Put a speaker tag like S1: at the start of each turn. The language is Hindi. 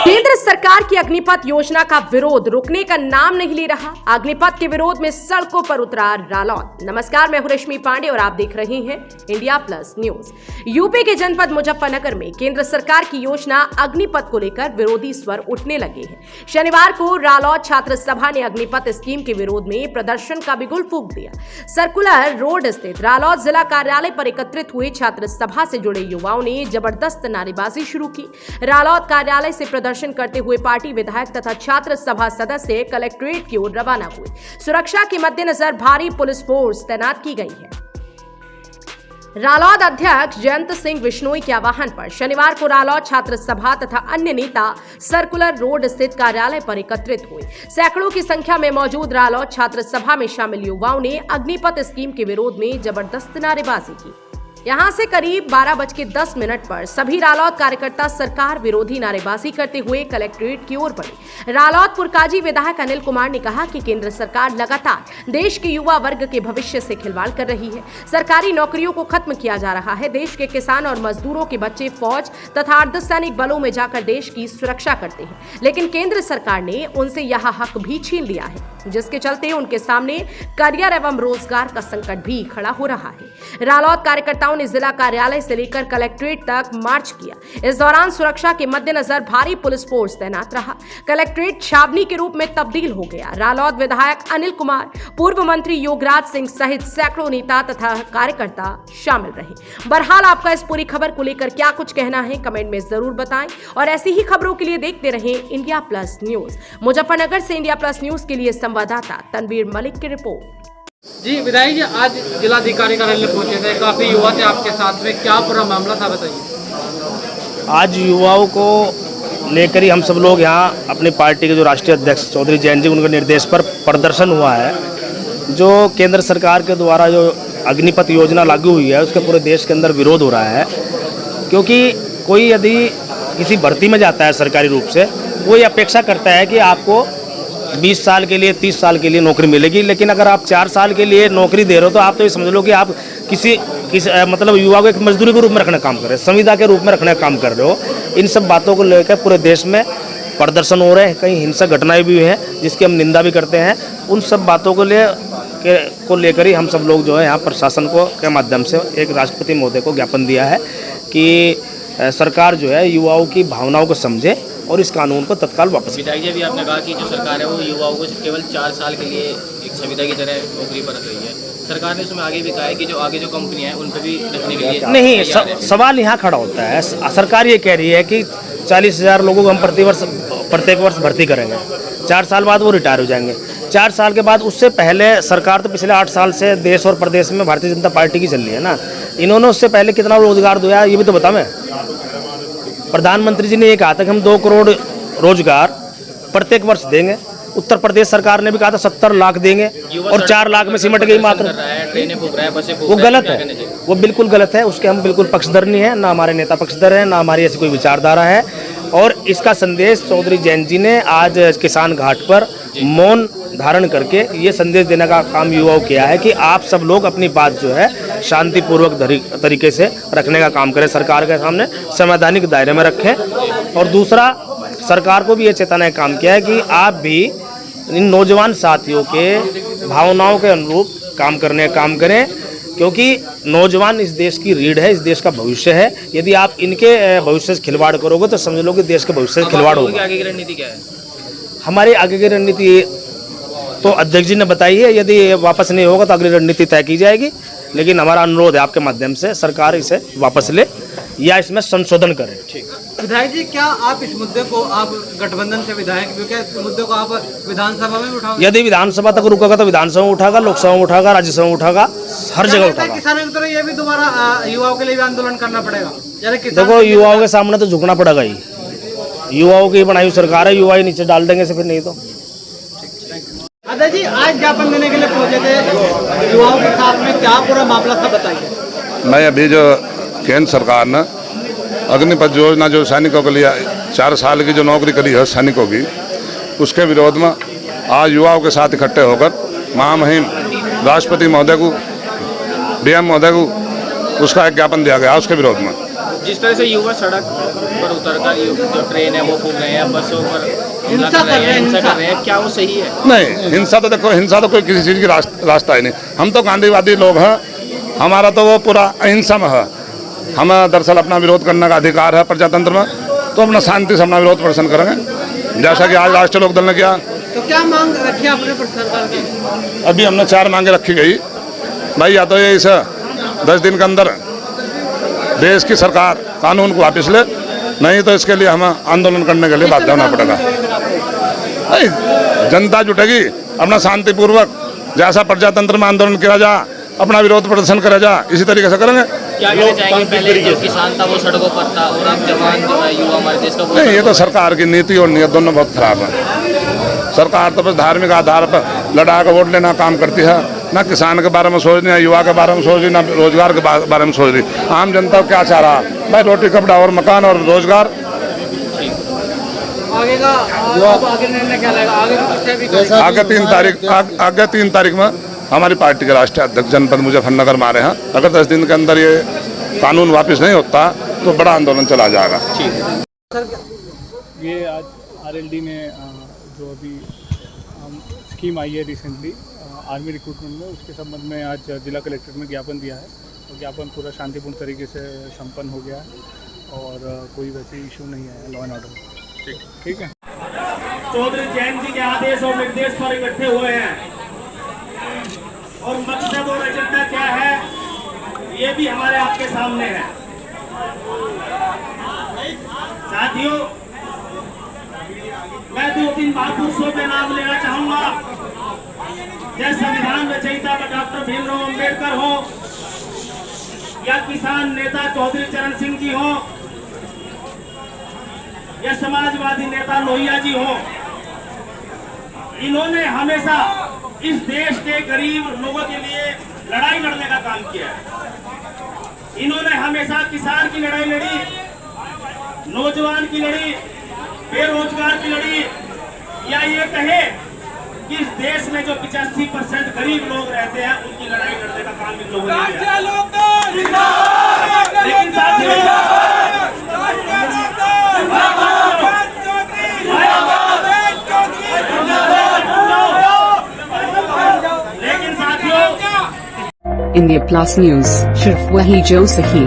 S1: केंद्र सरकार की अग्निपथ योजना का विरोध रुकने का नाम नहीं ले रहा। अग्निपथ के विरोध में सड़कों पर उतरा रालौद। नमस्कार, मैं हूं रश्मि पांडे और आप देख रहे हैं इंडिया प्लस न्यूज। यूपी के जनपद मुजफ्फरनगर में केंद्र सरकार की योजना अग्निपथ को लेकर विरोधी स्वर उठने लगे हैं। शनिवार को रालौद छात्र सभा ने अग्निपथ स्कीम के विरोध में प्रदर्शन का बिगुल फूंक दिया। सर्कुलर रोड स्थित रालौद जिला कार्यालय पर एकत्रित हुए छात्र सभा से जुड़े युवाओं ने जबरदस्त नारेबाजी शुरू की। रालौद कार्यालय से प्रदर्शन करते हुए पार्टी विधायक तथा छात्र सभा सदस्य कलेक्ट्रेट की ओर रवाना हुए। सुरक्षा के मद्देनजर भारी पुलिस फोर्स तैनात की गई है। रालौद अध्यक्ष जयंत सिंह बिश्नोई के आह्वान पर शनिवार को रालौद छात्र सभा तथा अन्य नेता सर्कुलर रोड स्थित कार्यालय पर एकत्रित हुए। सैकड़ों की संख्या में मौजूद रालौद छात्र सभा में शामिल युवाओं ने अग्निपथ स्कीम के विरोध में जबरदस्त नारेबाजी की। यहां से करीब 12:10 पर सभी रालौद कार्यकर्ता सरकार विरोधी नारेबाजी करते हुए कलेक्ट्रेट की ओर बढ़े। रालौद पुरकाजी विधायक अनिल कुमार ने कहा कि केंद्र सरकार लगातार देश के युवा वर्ग के भविष्य से खिलवाड़ कर रही है। सरकारी नौकरियों को खत्म किया जा रहा है। देश के किसान और मजदूरों के बच्चे फौज तथा अर्धसैनिक बलों में जाकर देश की सुरक्षा करते हैं, लेकिन केंद्र सरकार ने उनसे यह हक भी छीन लिया है, जिसके चलते उनके सामने करियर एवं रोजगार का संकट भी खड़ा हो रहा है। रालौद कार्यकर्ताओं ने जिला कार्यालय से लेकर कलेक्ट्रेट तक मार्च किया। इस दौरान सुरक्षा के मद्देनजर भारी पुलिस फोर्स तैनात रहा। कलेक्ट्रेट छावनी के रूप में तब्दील हो गया। रालौद विधायक अनिल कुमार, पूर्व मंत्री योगराज सिंह सहित सैकड़ों नेता तथा कार्यकर्ता शामिल रहे। बहरहाल आपका इस पूरी खबर को लेकर क्या कुछ कहना है, कमेंट में जरूर बताएं और ऐसी ही खबरों के लिए देखते रहें इंडिया प्लस न्यूज। मुजफ्फरनगर से इंडिया प्लस न्यूज के लिए संवाददाता तनवीर मलिक की रिपोर्ट।
S2: जी विधायक जी, आज जिलाधिकारी कार्यालय पहुंचे थे, काफी युवा थे आपके साथ में, क्या पूरा मामला था बताइए।
S3: आज युवाओं को लेकर ही हम सब लोग यहाँ अपनी पार्टी के जो राष्ट्रीय अध्यक्ष चौधरी जयंत जी, उनके निर्देश पर प्रदर्शन हुआ है। जो केंद्र सरकार के द्वारा जो अग्निपथ योजना लागू हुई है, उसके पूरे देश के अंदर विरोध हो रहा है। क्योंकि कोई यदि किसी भर्ती में जाता है सरकारी रूप से, वो ये अपेक्षा करता है कि आपको 20 साल के लिए 30 साल के लिए नौकरी मिलेगी, लेकिन अगर आप 4 साल के लिए नौकरी दे रहे हो तो आप तो ये समझ लो कि आप मतलब युवा को एक मजदूरी के रूप में रखने का काम कर रहे हैं, संविदा के रूप में रखने का काम कर रहे हो। इन सब बातों को लेकर पूरे देश में प्रदर्शन हो रहे हैं, कई हिंसक घटनाएं भी हुई हैं जिसकी हम निंदा भी करते हैं। उन सब बातों को लेकर ही हम सब लोग जो है यहाँ प्रशासन को के माध्यम से एक राष्ट्रपति महोदय को ज्ञापन दिया है कि सरकार जो है युवाओं की भावनाओं को समझे और इस कानून को तत्काल वापस।
S4: विधायक जी, अभी आपने कहा कि जो सरकार है वो युवाओं को केवल 4 साल के लिए एक सुविधा की तरह नौकरी पर रख रही है। सरकार ने उसमें आगे भी कहा है कि जो आगे जो कंपनियां हैं उन पर भी रखने के लिए
S3: नहीं। सवाल यहाँ खड़ा होता है, सरकार ये कह रही है कि 40,000 लोगों को हम प्रत्येक वर्ष भर्ती करेंगे, 4 साल बाद वो रिटायर हो जाएंगे। 4 साल के बाद, उससे पहले सरकार तो पिछले 8 साल से देश और प्रदेश में भारतीय जनता पार्टी की चल रही है ना, इन्होंने उससे पहले कितना रोजगार दिया ये भी तो बता। मैं प्रधानमंत्री जी ने ये कहा था कि हम 2 करोड़ रोजगार प्रत्येक वर्ष देंगे। उत्तर प्रदेश सरकार ने भी कहा था 70 लाख देंगे और 4 लाख में सिमट गई मात्र। वो गलत है, वो बिल्कुल गलत है। उसके हम बिल्कुल पक्षधर नहीं है, ना हमारे नेता पक्षधर है, ना हमारी ऐसी कोई विचारधारा है। और इसका संदेश चौधरी जयंत जी ने आज किसान घाट पर मौन धारण करके ये संदेश देने का काम युवाओं किया है कि आप सब लोग अपनी बात जो है शांतिपूर्वक तरीके से रखने का काम करें, सरकार के सामने संवैधानिक दायरे में रखें। और दूसरा, सरकार को भी ये चेताने का काम किया है कि आप भी इन नौजवान साथियों के भावनाओं के अनुरूप काम करें, क्योंकि नौजवान इस देश की रीढ़ है, इस देश का भविष्य है। यदि आप इनके भविष्य से खिलवाड़ करोगे तो समझ लो कि देश के भविष्य से खिलवाड़ होगा।
S4: आगे की रणनीति क्या है?
S3: हमारी आगे की रणनीति तो अध्यक्ष जी ने बताई है। यदि वापस नहीं होगा तो अगली रणनीति तय की जाएगी, लेकिन हमारा अनुरोध है आपके माध्यम से सरकार इसे वापस ले या इसमें संशोधन करे।
S2: विधायक जी, क्या आप इस मुद्दे को, आप गठबंधन से विधायक, क्या इस मुद्दे को आप विधानसभा में उठाओगे?
S3: यदि विधानसभा तक रुकेगा तो विधानसभा में उठागा, लोकसभा में उठागा, राज्यसभा में उठागा, हर जगह उठागा।
S2: किसानों की तरह ये भी दोबारा युवाओं के लिए भी आंदोलन करना पड़ेगा।
S3: देखो, युवाओं के सामने तो झुकना पड़ेगा ही। युवाओं की बनाई सरकार है, युवा ही नीचे डाल देंगे से, फिर नहीं तो।
S2: अजय जी, आज ज्ञापन देने के लिए पहुंचे थे युवाओं के साथ में, क्या पूरा मामला था बताइए।
S5: मैं अभी जो केंद्र सरकार ने अग्निपथ योजना जो सैनिकों के लिए 4 साल की जो नौकरी करी है सैनिकों की, उसके विरोध में आज युवाओं के साथ इकट्ठे होकर महामहिम राष्ट्रपति महोदय को, DM महोदय को उसका एक ज्ञापन दिया गया उसके विरोध में।
S4: जिस तरह से युवा सड़क पर उतरकर जो ट्रेन है वो फूक रहे हैं, बसों पर हमला
S2: हिंसा
S4: कर रहे हैं, हिंसा
S2: हिंसा।
S4: कर रहे हैं, क्या वो सही है?
S5: नहीं, हिंसा तो देखो, हिंसा तो कोई किसी चीज़ की रास्ता ही नहीं। हम तो गांधीवादी लोग हैं, हमारा तो वो पूरा अहिंसा में है। हमें दरअसल अपना विरोध करने का अधिकार है प्रजातंत्र में, तो अपना शांति से अपना विरोध प्रदर्शन करेंगे, जैसा कि आज राष्ट्रीय लोक दल ने किया।
S2: तो क्या मांग रखी आपने सरकार की?
S5: अभी हमने 4 मांगे रखी गई भाई। या तो ये इस 10 दिन के अंदर देश की सरकार कानून को वापस ले, नहीं तो इसके लिए हमें आंदोलन करने के लिए बाध्य होना पड़ेगा। नहीं, जनता जुटेगी अपना शांतिपूर्वक, जैसा प्रजातंत्र में आंदोलन किया जा, अपना विरोध प्रदर्शन करा जा, इसी तरीके से करेंगे।
S4: क्या कहना चाहेंगे, पहले जो किसान था वो सड़कों पर था और अब जवान जो है युवा हमारे देश का वो
S5: नहीं, ये तो सरकार की नीति और नियत दोनों बहुत खराब है। सरकार तो बस धार्मिक आधार पर लड़ा कर वोट लेना काम करती है, ना किसान के बारे में सोच रही, ना युवा के बारे में सोच रही, ना रोजगार के बारे में सोच रही। आम जनता क्या चाह रहा है भाई? रोटी कपड़ा और मकान और रोजगार।
S2: आगे का अब आगे निर्णय क्या रहेगा? आगे कुछ भी करेगा?
S5: आगे 3 तारीख में हमारी पार्टी के राष्ट्रीय अध्यक्ष जनपद मुजफ्फरनगर में आ रहे हैं। अगर 10 दिन के अंदर ये कानून वापस नहीं होता तो बड़ा आंदोलन चला जाएगा।
S6: ये आज आरएलडी में जो अभी स्कीम आई है रिसेंटली आर्मी रिक्रूटमेंट में, उसके संबंध में आज जिला कलेक्ट्रेट में ज्ञापन दिया है और ज्ञापन पूरा शांतिपूर्ण तरीके से संपन्न हो गया है और कोई वैसे इशू नहीं है लॉ एंड ऑर्डर। ठीक है।
S7: चौधरी जैन जी के आदेश और निर्देश पर इकट्ठे हुए हैं और मकसद और एजेंडा क्या है ये भी हमारे आपके सामने है। साथियों, मैं 2-3 महापुरुषों के नाम लेना चाहूंगा, जैसे संविधान रचयिता डॉक्टर भीमराव अंबेडकर हो या किसान नेता चौधरी चरण सिंह जी हो या समाजवादी नेता लोहिया जी हो। इन्होंने हमेशा इस देश के गरीब लोगों के लिए लड़ाई लड़ने का काम किया है। इन्होंने हमेशा किसान की लड़ाई लड़ी, नौजवान की लड़ी, बेरोजगार की लड़ी, या ये कहे कि इस देश में जो 85% गरीब लोग रहते हैं उनकी लड़ाई लड़ने का काम इन लोगों ने किया। लेकिन साथियों,
S8: इंडिया प्लस न्यूज, सिर्फ वही जो सही।